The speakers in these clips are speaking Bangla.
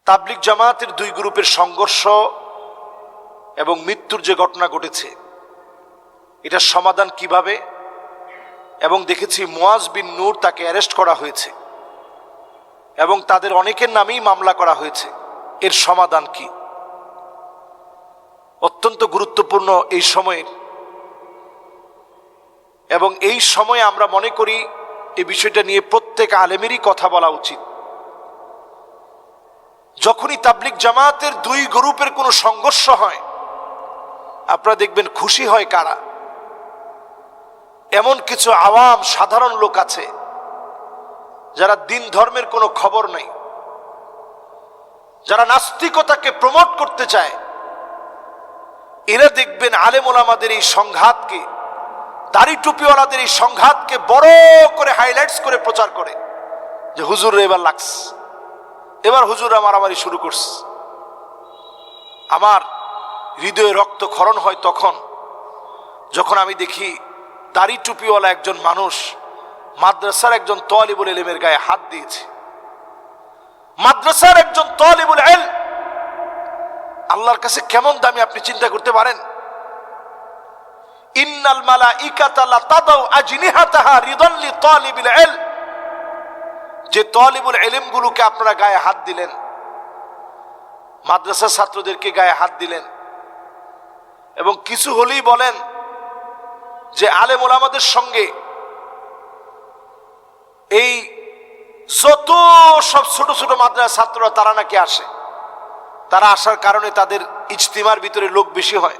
তাবলিগ জামাতের দুই গ্রুপের সংঘর্ষ এবং মৃত্যুর যে ঘটনা ঘটেছে, এটার সমাধান কিভাবে, এবং দেখেছি মুয়াজ বিন নূর তাকে অ্যারেস্ট করা হয়েছে এবং তাদের অনেকের নামেই মামলা করা হয়েছে। এর সমাধান কি? অত্যন্ত গুরুত্বপূর্ণ এই সময়ের, এবং এই সময়ে আমরা মনে করি এই বিষয়টা নিয়ে প্রত্যেক আলেমেরই কথা বলা উচিত। যখনই তাবলিগ জামাতের দুই গ্রুপের কোনো সংঘর্ষ হয়, আপনারা দেখবেন খুশি হয় কারা? এমন কিছু আওয়াম সাধারণ লোক আছে যারা দিন ধর্মের কোনো খবর নাই, যারা নাস্তিকতাকে প্রমোট করতে চায়। এরা দেখবেন আলেম ওলামাদের এই সংঘাতকে, দাড়ি টুপিওয়ালাদের এই সংঘাতকে বড় করে হাইলাইটস করে প্রচার করে যে হুজুর এবার লাগছে, এবার হুজুররা মারামারি শুরু করছে। আমার হৃদয়ে রক্তক্ষরণ হয় তখন যখন আমি দেখি দাড়ি টুপিওয়ালা একজন মানুষ মাদ্রাসার একজন তালিবুল ইলমের গায়ে হাত দিয়েছে। মাদ্রাসার একজন তালিবুল ইলম আল্লাহর কাছে কেমন দামি আপনি চিন্তা করতে পারেন? ইন্নাল মালাইকাতা লা তাদাউ আজনিহাতাহা রিদান লিতালিবিল ইলম। যে তালিবুল ইলম গুলোকে আপনারা গায়ে হাত দিলেন, মাদ্রাসার ছাত্রদেরকে গায়ে হাত দিলেন, এবং কিছু হলেই বলেন যে আলেম ওলামাদের সঙ্গে এই যত সব ছোট ছোট মাদ্রাসার ছাত্ররা তারা নাকি আসে, তারা আসার কারণে তাদের ইজতিমার ভিতরে লোক বেশি হয়।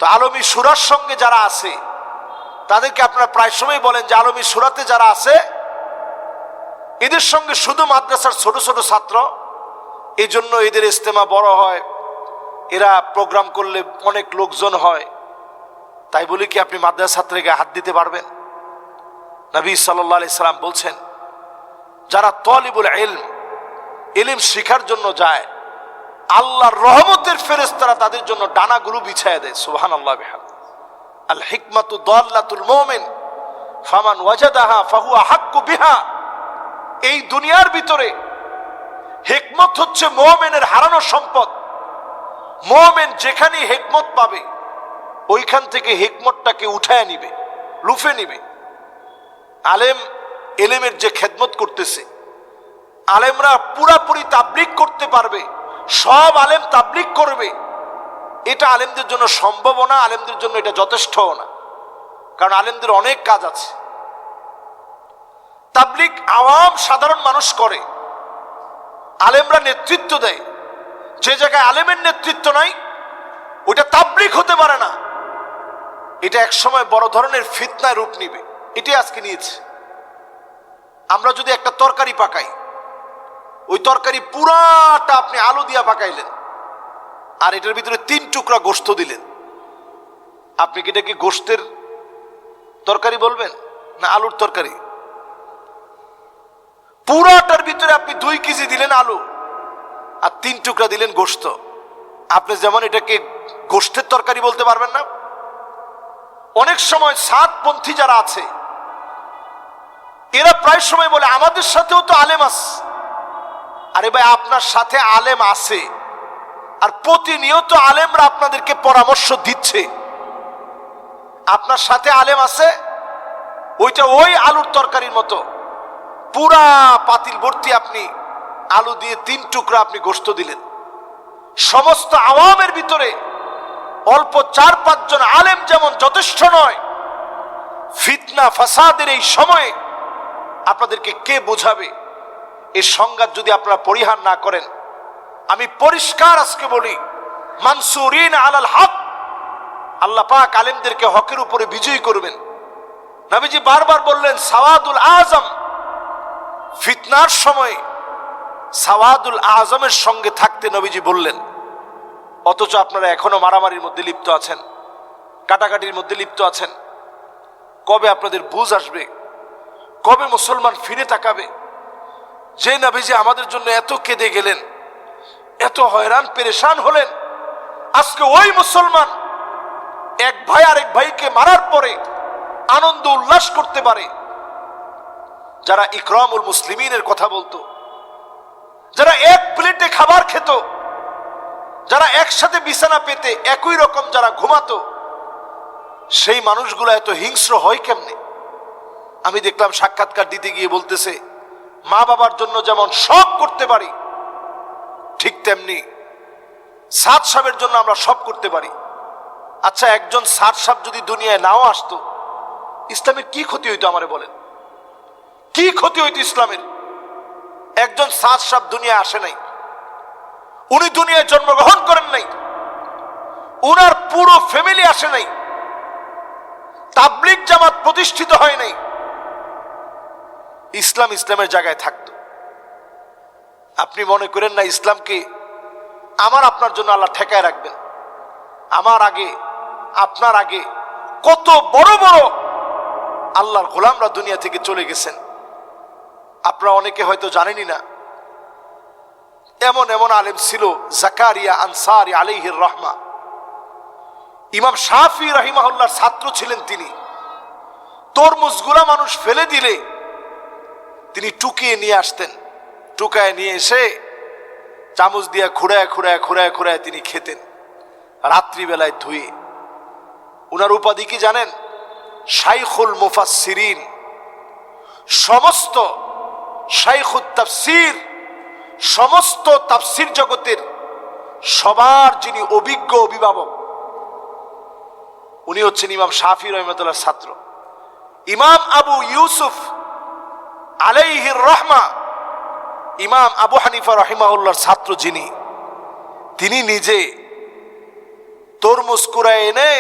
তো আলমী সুরার সঙ্গে যারা আছে তাদেরকে আপনারা প্রায় সময় বলেন যে আলমী সুরাতে যারা আছে এদের সঙ্গে শুধু মাদ্রাসার ছোট ছোট ছাত্র, এই জন্য এদের ইজতেমা বড় হয়, এরা প্রোগ্রাম করলে অনেক লোকজন হয়। তাই বলি কি আপনি মাদ্রাসা ছাত্রকে হাত দিতে পারবেন? নবী সাল্লাল্লাহু আলাইহি সাল্লাম বলছেন, যারা তালিবুল ইলম, ইলম শিখার জন্য যায়, আল্লাহর রহমতের ফেরেশতারা তাদের জন্য ডানাগুলো বিছায়া দেয়। সুবহানাল্লাহ বিহামদিহি। আল হিকমাতু দাল্লাতুল মুমিন ফামান ওয়াজাদাহা ফাহুয়া হাক্কু বিহা। এই দুনিয়ার ভিতরে হিকমত হচ্ছে মুমিনের হারানো সম্পদ। মুমিন যেখানে হিকমত পাবে ওইখান থেকে হিকমতটাকে উঠায় নিবে, লুফে নিবে। আলেম এলেমের যে খেদমত করতেছে, আলেমরা পুরাপুরি তাবলীগ করতে পারবে, সব আলেম তাবলীগ করবে, এটা আলেমদের জন্য সম্ভব না, আলেমদের জন্য এটা যথেষ্টও না। কারণ আলেমদের অনেক কাজ আছে। তাবলীগ আওয়াম সাধারণ মানুষ করে, আলেমরা নেতৃত্ব দেয়। যে জায়গায় আলেমের নেতৃত্ব নাই ওইটা তাবলীগ হতে পারে না। এটা এক সময় বড় ধরনের ফিতনায় রূপ নিবে। এটাই আজকে নিয়েছে। আমরা যদি একটা তরকারি পাকাই, ওই তরকারি পুরাটা আপনি আলু দিয়া পাকাইলেন আর এটার ভিতরে 3 টুকরা গোশত দিলেন, আপনি কি এটাকে গোশতের তরকারি বলবেন না আলুর তরকারি? পুরাটার ভিতরে আপনি 2 কেজি দিলেন আলু আর 3 টুকরা দিলেন গোশত, আপনি যেমন এটাকে গোশতের তরকারি বলতে পারবেন না। অনেক সময় সাতপন্থী যারা আছে এরা প্রায় সময় বলে আমাদের সাথেও তো আলেম আছে। আরে ভাই, আপনার সাথে আলেম আছে আর প্রতিনিয়ত আলেমরা আপনাদেরকে পরামর্শ দিচ্ছে। আপনার সাথে আলেম আছে, ওইটা ওই আলুর তরকারির মতো পুরা পাতিল ভর্তি আপনি আলু দিয়ে 3 টুকরা আপনি গোশত দিলেন। সমস্ত আওয়ামের ভিতরে অল্প 4-5 জন আলেম যেমন যথেষ্ট নয়, ফিতনা ফাসাদের এই সময়ে আপনাদেরকে কে বোঝাবে? এই সংঘাত যদি আপনারা পরিহার না করেন, আমি পরিষ্কার আজকে বলি, মানসুরিন আলাল হক, আল্লাহ পাক আলেমদেরকে হকের উপরে বিজয়ী করবেন। নবীজি বারবার বললেন সাওয়াদুল আজম, ফিতনার সময় সাওয়াদুল আজমের সঙ্গে থাকতে নবীজি বললেন। অথচ আপনারা এখনো মারামারির মধ্যে লিপ্ত আছেন, কাটাকাটির মধ্যে লিপ্ত আছেন। কবে আপনাদের বুঝ আসবে? কবে মুসলমান ফিরে তাকাবে? যে নবীজি আমাদের জন্য এত কেঁদে গেলেন, এত হয়রান পেরেশান হলেন, আজকে ওই মুসলমান এক ভাই আরেক ভাইকে মারার পরে আনন্দ উল্লাস করতে পারে। যারা ইকরামুল মুসলিমিনের কথা বলতো, যারা এক প্লেটে খাবার খেত, যারা একসাথে বিছানা পেতে একই রকম যারা ঘুমাতো, সেই মানুষগুলো এত হিংস্র হয় কেমনে? আমি দেখলাম সাক্ষাৎকার দিতে গিয়ে বলতেছে, মা বাবার জন্য যেমন সব করতে পারি, ঠিক তেমনি সাদ সাহেবের জন্য আমরা সব করতে পারি। আচ্ছা, একজন সাদ সাহেব যদি দুনিয়ায় নাও আসতো, ইসলামের কি ক্ষতি হইতো? আমারে বলেন, কি ক্ষতি হইতো ইসলামের? একজন সাদ সাহেব দুনিয়ায় আসে নাই, উনি দুনিয়ায় জন্মগ্রহণ করেন নাই, উনার পুরো ফ্যামিলি আসে নাই, তাবলিগ জামাত প্রতিষ্ঠিত হয় নাই, ইসলাম ইসলামের জায়গায় থাকতো। আপনি মনে করেন না ইসলামকে আমার আপনার জন্য আল্লাহ ঠেকায় রাখবেন? আমার আগে আপনার আগে কত বড় বড় আল্লাহর গোলামরা দুনিয়া থেকে চলে গেছেন, আপনারা অনেকে হয়তো জানেনই না। এমন এমন আলেম ছিল, জাকারিয়া আনসারী আলাইহির রহমা, ইমাম শাফি রাহিমাহুল্লাহর ছাত্র ছিলেন তিনি। তরমুজগুলা মানুষ ফেলে দিলে তিনি টুকিয়ে নিয়ে আসতেন, টুকায় নিয়ে এসে চামচ দিয়ে খুঁড়ায় খুঁড়ায় খুঁড়ায় খুঁড়ায় তিনি খেতেন, রাত্রিবেলায় ধুয়ে। উনার উপাধি কি জানেন? শাইখুল মুফাসসিরিন। সমস্ত শাইখুত তাফসীর, সমস্ত তাফসীর জগতের সবার যিনি অভিজ্ঞ অভিভাবক, উনি হচ্ছেন ইমাম শাফি রহমতুল্লাহর ছাত্র। ইমাম আবু ইউসুফ আলাইহির রহমা, ইমাম আবু হানিফা রহিমাহুল্লাহর ছাত্র যিনি, তিনি নিজে তরমুজ কুড়ায় এনে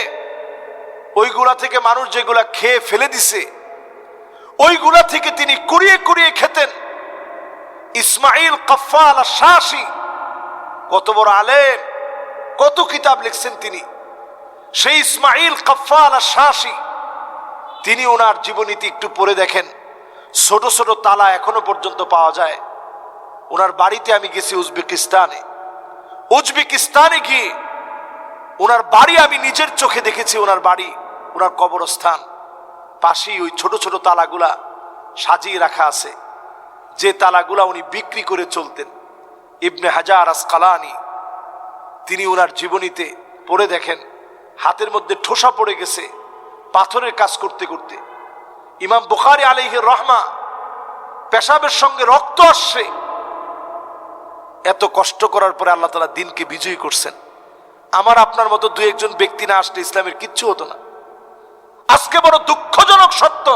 ওইগুলা থেকে মানুষ যেগুলা খেয়ে ফেলে দিছে, ওইগুলা থেকে তিনি কুড়িয়ে কুড়িয়ে খেতেন। ইসমাইল কাফফাল আশ-শাশি, কত বড় আলেম, কত কিতাব লিখছেন তিনি। সেই ইসমাইল কাফফাল আশ-শাশি, তিনি ওনার জীবনীতি একটু পড়ে দেখেন, ছোট ছোট তালা এখনো পর্যন্ত পাওয়া যায়। ওনার বাড়িতে আমি গেছি উজবেকিস্তানে, উজবেকিস্তানে গিয়ে ওনার বাড়ি আমি নিজের চোখে দেখেছি। ওনার বাড়ি, ওনার কবরস্থান, পাশেই ওই ছোট ছোট তালাগুলা সাজিয়ে রাখা আছে, যে তালাগুলা উনি বিক্রি করে চলতেন। ইবনে হাজার আসকালানি, তিনি ওনার জীবনীতে পড়ে দেখেন, হাতের মধ্যে ঠোসা পড়ে গেছে পাথরের কাজ করতে করতে। ইমাম বুখারী আলাইহির রহমা, পেশাবের সঙ্গে রক্ত আসছে, এত কষ্ট করার পরে আল্লাহ তাআলা দিনকে বিজয়ী করছেন। আমার আপনার মতো দু একজন ব্যক্তি না আসলে ইসলামের কিচ্ছু হতো না। আজকে বড় দুঃখজনক সত্য,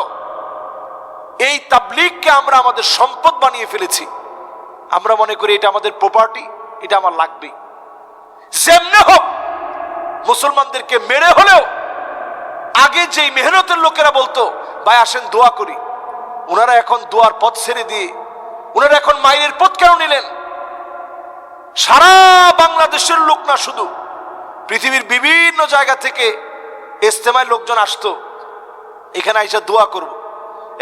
এই তাবলীগকে আমরা আমাদের সম্পদ বানিয়ে ফেলেছি। আমরা মনে করি এটা আমাদের প্রপার্টি, এটা আমার লাগবেই। যেমনে হোক মুসলমানদেরকে মেরে হলেও, আগে যেই মেহনতের লোকেরা বলতো ভাই আসেন দোয়া করি, ওনারা এখন দোয়ার পথ ছেড়ে দিয়ে ওনারা এখন মাইনের পথ কেন নিলেন? সারা বাংলাদেশের লোক না, শুধু পৃথিবীর বিভিন্ন জায়গা থেকে ইজতেমায় লোকজন আসতো, এখানে আইসা দোয়া করব।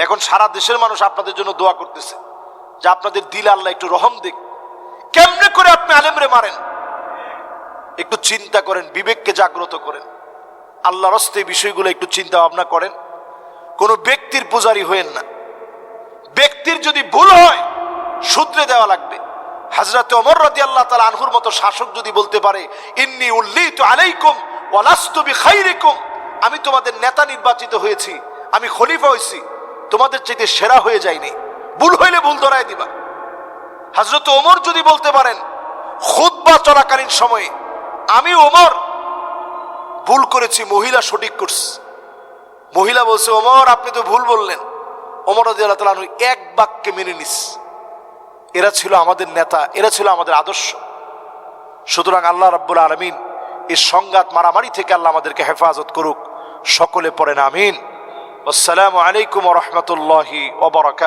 এখন সারা দেশের মানুষ আপনাদের জন্য দোয়া করতেছে যে আপনাদের দিল আল্লাহ একটু রহম দিক। কেমনে করে আপনি আলেমরে মারেন? একটু চিন্তা করেন, বিবেককে জাগ্রত করেন, আল্লাহর হস্তে বিষয়গুলো একটু চিন্তা ভাবনা করেন। কোনো ব্যক্তির পূজারী হয়েন না। ব্যক্তির যদি ভুল হয় শুধরে দেওয়া লাগবে। হযরত ওমর রাদিয়াল্লাহু তাআলা আনহুর মতো শাসক যদি বলতে পারে, ইন্নী উল্লিতু আলাইকুম ওয়া লাস্তু বিখাইরিকুম, আমি তোমাদের নেতা নির্বাচিত হয়েছি, আমি খলিফা হয়েছি, তোমাদের চাইতে সেরা হয়ে যায়নি, ভুল হইলে ভুল ধরায় দিবা। হযরত ওমর যদি বলতে পারেন খুতবা চলাকালীন সময়ে, আমি ওমর ভুল করেছি, মহিলা সঠিক করছে, মহিলা বলছে ওমর আপনি তো ভুল বললেন, ওমর রাদিয়াল্লাহু তাআলা এক বাক্যে মেনে নিস। এরা ছিল আমাদের নেতা, এরা ছিল আমাদের আদর্শ। সুতরাং আল্লাহ রাব্বুল আলামিন এই সংঘাত মারামারি থেকে আল্লাহ আমাদেরকে হেফাজত করুক। সকলে পড়েন আমিন। আসসালামু আলাইকুম ওয়া রাহমাতুল্লাহি ওয়া বারাকাতুহু।